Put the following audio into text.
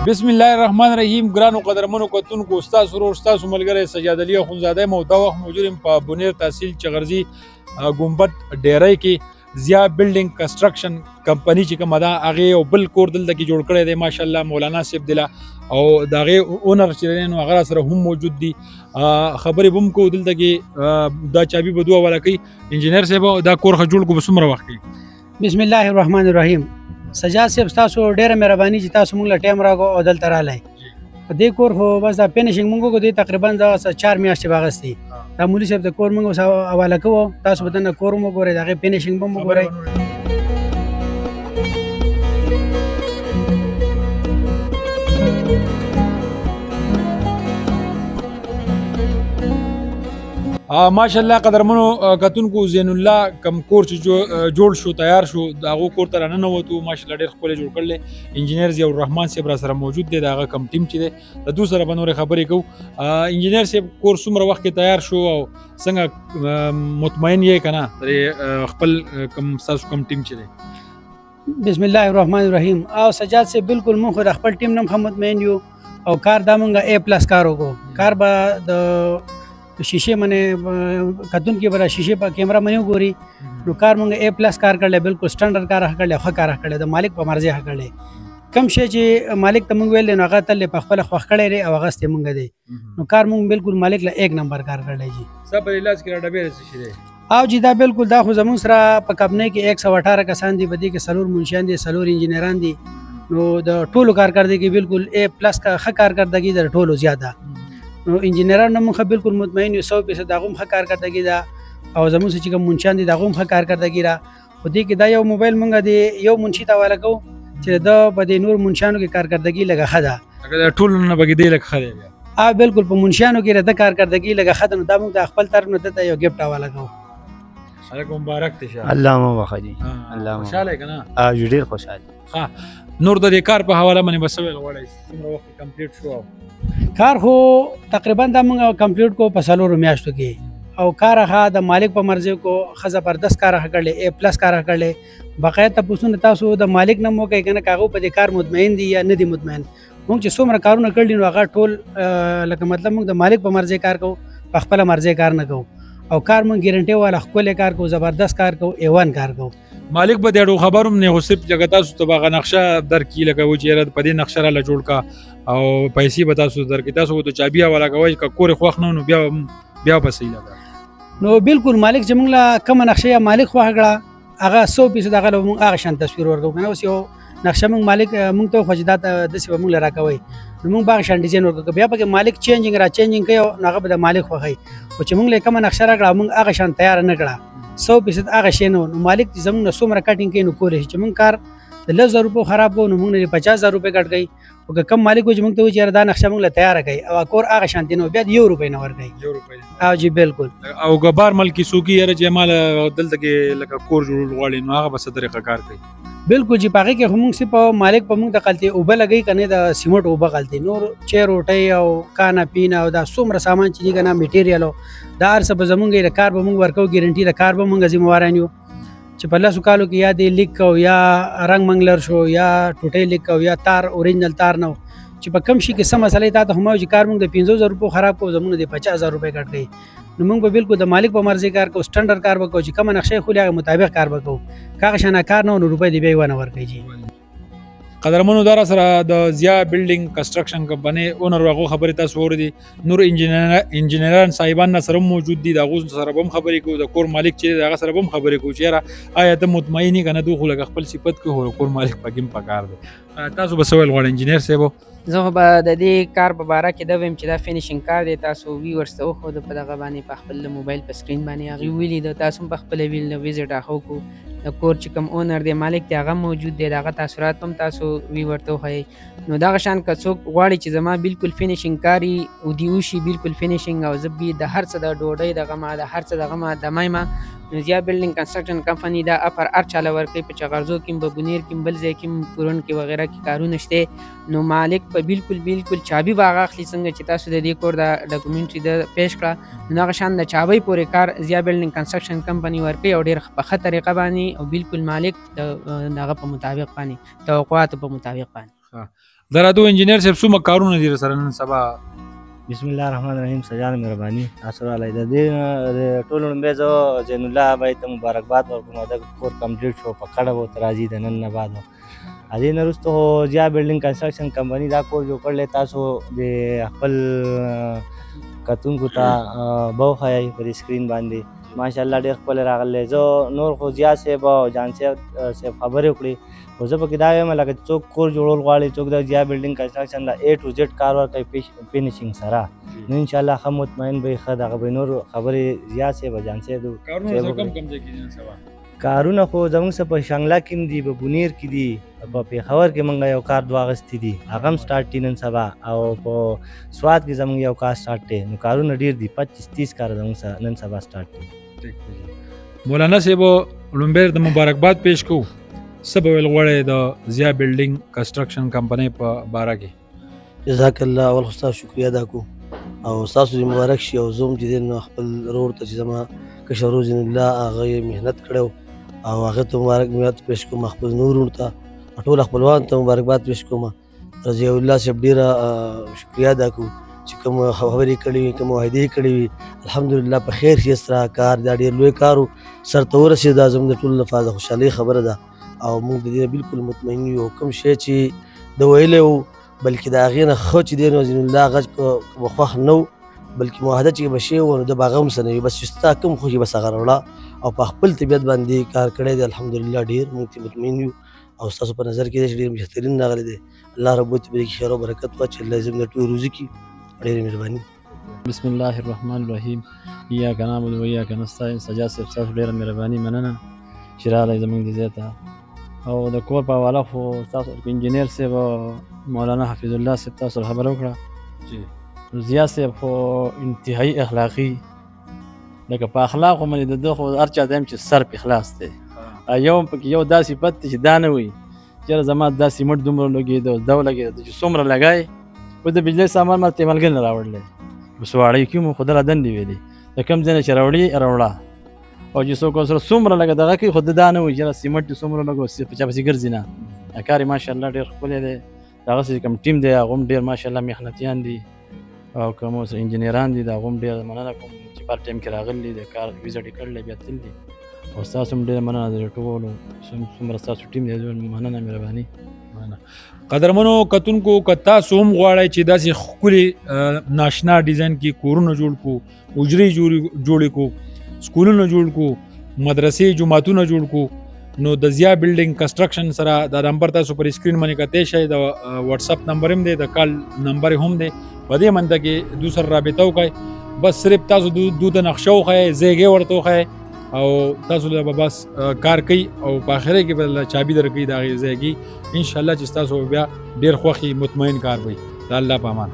بسم الله الرحمن الرحیم. ګرانو قدرمنو کتونکو، ستاسو ورور ستاسو ملګری سجاد علي اخندزاده مو دا وخت موجود یم په بونیر تحصیل چغرزي ګمبد ډیری کې ضیا بلډینګ کنسټرکشن کمپنی چې کومه ده هغې یو بل کور دلته کې جوړ کړی دی ماشاءالله مولانا صاحب دله او د هغې اونر چې دی نو هغه راسره هم موجود دي. خبرې به هم کوو دلته کې دا چابي به دوه حواله کوي. انجینر صاحب دا کور ښه جوړ کړو په څومره وخت کې؟ بسم الله الرحمن الرحیم. سجاد صاحب تاسو ډیره مهرباني چې تاسو موږ له ټایم راغو او دلته رالی. دې کور خو بس دا فینیشنګ موږ وکړو، دې تقریبا دا 4 میاشتې به اخیستې. دا مولي صاحب د کور موږ حواله کوو، تاسو به دننه کور هم وګورئ، د هغې فینیشنګ به هم وګورئ. ماشاءالله قدرمنو کتونکو، زین الله کم کور چې جوړ شو تیار شو د هغو کور ته راننوتو. ماشاءالله ډېر ښکلی جوړ کړلی. انجینر ضیا الرحمن صاحب را سره موجود دی، د هغه کم ټیم چې دی د دوی سره به نورې خبرې کوو. انجینر صاحب کور څومره وخت کې تیار شو او څنګه مطمئن یې که نه ترې خپل کم ستاسو کم ټیم چې دی؟ بسم الله الرحمن الرحیم. او سجاد صاحب بالکل موږ خو د خپل ټیم نه هم مطمئن یو او کار دا موږ A+ کار وکړو. کار به د شیشې منې کتون کې به شیشې په کیمرا منې وګوري نو کار موږ A+ کار کړلی، بالکل سټنډرډ کار کړلی، ښه کار کړلی، د مالک په مرضي کړلی. کم شی چې مالک ته موږ ویل دی نو هغه تل په خپله خوښ کړی دی او هغه ستې موږ دی نو کار موږ بالکل مالک له 1 نمبر کار کړلی. جی ستا په علاج کې را ډبې څه شي دی؟ او جی دا بالکل دا خو زموږ سره په کمپنۍ کې 118 کسان دي، په دې کې 4 منشیان دي، 4 انجینران دي. نو د ټولو کارکردګي بالکل A+ ښه کارکردګي د ټولو زیاته. نو انجینران هم ښه بالکل مطمئن یو 100% د هغه هم ښه کارکردګي ده او زموږ چې کوم منشیان دي د هغه هم ښه کارکردګي ده. خو دې کې دا یو موبایل موږ د یو منشي ته حواله کوو چې د په دې نور منشیانو کې کارکردګي لږه ښه ده. د ټولو نه به کې دی لږ ښه دی؟ بالکل په منشیانو کې د کارکردګي لږه ښه ده. نو دا موږ د خپل طرف نه دته یو ګفټ حواله کوو. خلک مبارک ته شه. الله مبارک جی. الله خوشاله که نه؟ ډېر خوشاله. نور د دې کار په حواله باندې به څه ویل غواړئ؟ څومره وخت کمپلیټ شو؟ کار خو تقریبا دا موږ کمپلیټ کو په 4 میاشتو کې او کار هغه د مالک په مرضي کو ښه زبردست کار هغه کړلی، A+ کار هغه کړلی. باقاعده تپوسونه تاسو د مالک نه مو کوئ که نه که هغه په دې کار مطمئن دي یا نه دي مطمئن. موږ چې څومره کارونه کړي نو هغه ټول لکه مطلب موږ د مالک په مرضي کار کوو، په خپله مرضي کار نه کوو او کار موږ ګارنټي والا ښکلی کار کوو، زبردست کار کوو، A1 کار کوو. مالک به د اړو خبر هم نه خو صرف جګه تاسو ته به هغه نقشه درکړي لکه و چې یاره په دې نقشه راله جوړ کا او پیسې به تاسو درکړي. تاسو ته چابي حواله کوئ که کور یې خوښ نه نو بیا به صحیح لګه. نو بالکل مالک چې موږ له کومه نقشه یا مالک خوښه کړه هغه 100% هغه له موږ هغه شان تصویر ورکوو. که نه اوس یو نقشه موږ مالک موږ ته وخوښي دا داسې به موږ له راکوئ نو موږ به هغه شان ډیزاین ورکوو. بیا پکې مالک چینجنګ را چینجنګ کوي نو هغه به د مالک خوښوي. خو چې موږ له کومه نقشه راکړه موږ هغه شان تیاره نه کړه 100% هغه شی نه نو مالک چې زموږ نه څومره کټینګ کوي نو کولی شي چې موږ کار د 10,000 روپیو خراب کوو نو موږ نه 50,000 روپۍ کټ کوي. او که کم مالک و چې موږ ته وایي چې یاره دا نقشه موږ له تیاره کوي او کور هغه شانتي نه بیا د 1 روپۍ نه ورکوي. او جی بالکل. او که بار ملکي څوک یاره چې مال دلته کې لکه کور جوړول غواړي نو هغه به څه طریقه کار کوي؟ بالکل جی په هغې کې خو موږ صرف مالک په موږ د غلطي اوبه لګوي که نه د سیمنټ اوبه غلطي، نور چای روټۍ او کانا پینا او دا څومره سامان چې دي که نه میټیریل دا هر څه به زموږ د کار به موږ ورکوو، ګارنټي د کار به موږ ذمواران یو. چې په 10 کالو کې یا دې لیک کو یا رنګ منګلر شو یا ټوټۍ لیک کو یا تار اوریجنل تار نه چې په کم شي کې څه مسئلې تا ته هم چې کار موږ د 50,000 روپیو خراب کوو زموږ د 50,000 روپۍ کټ کوي. نو موږ به بالکل د مالک په مرضي کار کوو، سټنډرډ کار به کوو، چې کومه نقشه یې خولي هغه مطابق کار به کوو. که هغه شانه کار نه و نو روپۍ دې بیا یې ونه ورکوي. جی قدرمنو دا را سره د ضیا بلډینګ کنسټرکشن کمپنۍ اونر هغو خبرې تاسو واورېدې. نور انجینران صاحبان سره هم موجود دي، د هغو سره به هم خبرې کوو، د کور مالک چې دی د هغه سره به هم خبرې کوو چې یاره آیا ته مطمئن یې که نه دوی خو لکه خپل صفت کوي خو کور مالک پکې هم پکار دی. تاسو به څه ویل غواړئ انجینر صاحب؟ زه خو به د دې کار په باره کې دا ویم چې دا فینیشنګ کار دی. تاسو ویورس ته وښودو په دغه باندې په خپل موبایل په سکرین باندې هغې ویلي ده، تاسو هم په خپله ویل ویزټ هغه وکړو. د کور چې کوم اونر دی مالک دی هغه موجود دی، د هغه تاثرات هم تاسو ویور ته وښایئ. نو دغه شان که څوک غواړي چې زما بالکل فینیشنګ کار یي او دې وشي بالکل فینیشنګ او زه د هر څه د ډوډۍ دغه ما د هر څه دغه ما د مایمه نو ضیا بلډینګ کنسټرکشن کمپنۍ دا افر هر چاله ورکوي. په چغرزو کې هم په بونیر کې هم بل ځای کې هم کورن کې وغیره کې کارونه شته. نو مالک په بالکل چابي به هغه اخلي څنګه چې تاسو د دې کور د ډاکومنټري د پیش کړه نو هغه شان د چابۍ پورې کار ضیا بلډینګ کنسټرکشن کمپنۍ ورکوي او ډېر په ښه طریقه باندې او بالکل مالک د هغه په مطابق باندې توقعاتو په مطابق باندې. درادو انجینیر صاحب څومره کارونه دي سره نن سبا؟ بسم الله الرحمن الرحیم. سجاد مهرباني تاسو راغلی. د دې ټولو لومړی زه زین الله بھائی ته مبارکباد ورکوم. دا کور کمپلیټ شو، په کډه به ورته راځي د نن نه بعد. هغې نه وروسته خو ضیا بلډینګ کنسټرکشن کمپني دا کور جوړ کړلی. تاسو د خپل کتونکو ته به وښایئ په دې سکرین باندې. ماشاءالله ډېر ښکلی راغلی. زه نور خو ضیا صاحب او جان صاحب خبرې وکړې، خو زه پکې دا وایم لکه څوک کور جوړول غواړي، څوک د ضیا بلډینګ کنسټرکشن د A to Z کار ورکوي فینیشینګ سره، نو انشاءالله ښه مطمئن به ښه دغه به نور خبرې ضیا صاحب او جان صاحب کارونه خو زموږ څه په شانګله کې هم دي، په بونیر کې دي، په پېښور کې موږ یو کار دوه اخیستي دي، هغه هم سټارټ دي نن سبا، او په سوات کې زموږ یو کار سټارټ دی. نو کارونه ډېر دي، 25-30 کار زموږ نن سبا سټارټ دي. مولانا صاحب لومړی د مبارکباد پیش کوو، څه به ویل غواړئ د ضیا بلډینګ کنسټرکشن کمپنۍ په باره کې؟ جزاک الله. اول خو ستاسو شکریه ادا کوو او ستاسو دې مبارک شي. او زه هم چې دی نو خپل ورور ته چې زما کشر ورور زین الله هغه یې محنت کړی او هغه ته مبارکباد پیش کوم، خپل نور ورور ته ټول خپلوانو ته مبارکباد پیش کوم. رضی الله صاحب ډېره شکریه ادا کوو چې کوم خبرې کړې وي، کوم معاهدې کړې وي، الحمدلله په خیر ښې سره کار دا ډېر لوی کار و سرته ورسېد. دا زموږ د ټولو لپاره د خوشحالۍ خبره ده او موږ د دې بالکل مطمئن یو. کوم شی چې د ویلی و بلکې د هغې نه ښه چې دی نو زین الله غږ به خوښ نه و، بلکې معاهده چې به شی و نو د به هغه هم څه نه وي، بس چې ستا کوم خوښ بس هغه راوړه او په خپل طبیعت باندې کار کړی دی. الحمدلله ډېر موږ ته مطمئن یو او ستاسو په نظر کې دی چې ډېر بهترین راغلی دی. الله رب دې په دې کې خیر او برکت واچوي، الله دې زموږ ټول روزي کړي. ډېرې مهرباني. بسم الله الرحمن الرحیم. ایاک نعبد و ایاک نستعین. سجاد صاحب تاسو ډېره مهرباني، مننه چې راغلی زموږ دې ځای ته. او د کور په حواله خو تاسو انجینیر صاحب او مولانا حفیظ الله صاحب تاسو سره خبره وکړه. ضیا صاحب خو انتهایی اخلاقي، لکه په اخلاقو باندې د ده خو هر چا ته چې سر په اخلاص دی. یو پکې یو دا صفت دی چې دا نه وي چېرې زما دا سیمټ دومره لګېده دا ولګېده چې څومره لګای و د بجلی سامان ما ته ملګري نه راوړلی، په سواړۍ کې مو خو دله دندې ویلې د کوم ځای نه چې راوړي راوړه، او چې څوک سره څومره لګه دغه کوي خو د دا نه وي چې سیمټ دې څومره لګو په چا پسې ګرځي نه. کار یې ماشاءالله ډېر ښکلی دی. د هغه چې کوم ټیم دی هغه هم ډېر ماشاءالله محنتیان دي، او کوم اوس انجینران دي د هغه هم ډېر مننه کوم چې په ټایم کې راغلي د کار ویزټ یې کړلی بیا تللي. او ستاسو هم ډېره مننه د ټولو څومره ستاسو ټیم دی مننه مهرباني. قدرمنو کتونکو که تاسو هم غواړئ چې داسې ښکلي ناشنا ډیزاین کې کورونه جوړ کړو، حجرې جوړې کړو، سکولونه جوړ کړو، مدرسې جوماتونه جوړ کړو، نو د ضیا بلډینګ کنسټرکشن سره دا نمبر تاسو پر سکرین باندې کتلی شئ. د واتساپ نمبر هم دی، د کال نمبر هم دی. په دې منده کې دو سره رابطه وکړئ، بس صرف تاسو دو ته نقشه وښایئ، ځایګۍ ورته وښایئ او تاسو له به بس کار کوي او په آخره کې به چابي درکوي د هغې ځایګي. انشاءالله چې ستاسو بیا ډېر خوښي مطمئن کار وي. د الله په امان.